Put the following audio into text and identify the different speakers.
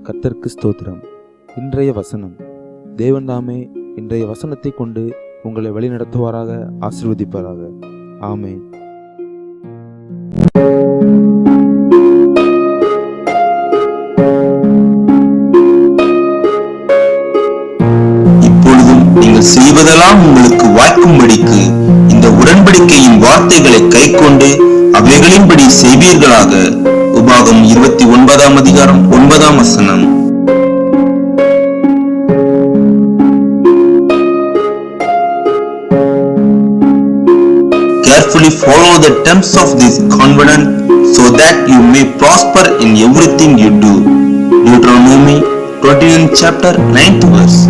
Speaker 1: கர்த்தருக்கு ஸ்தோத்திரம். இன்றைய வசனம். தேவன் தாமே இன்றைய வசனத்தை கொண்டு உங்களை வழிநடத்துவாராக, ஆசீர்வதிப்பாராக. ஆமென்.
Speaker 2: இப்பொழுதும் நீங்கள் செய்வதெல்லாம் உங்களுக்கு வாய்க்கும்படிக்கு இந்த உடன்படிக்கையின் வார்த்தைகளை கைக்கொண்டு அவைகளின்படி செய்வீர்களாக. உபாகம் 29 அதிகாரம் 9 வசனம். Carefully follow the terms of this covenant so that you may prosper in everything you do. Deuteronomy 29 chapter 9th verse.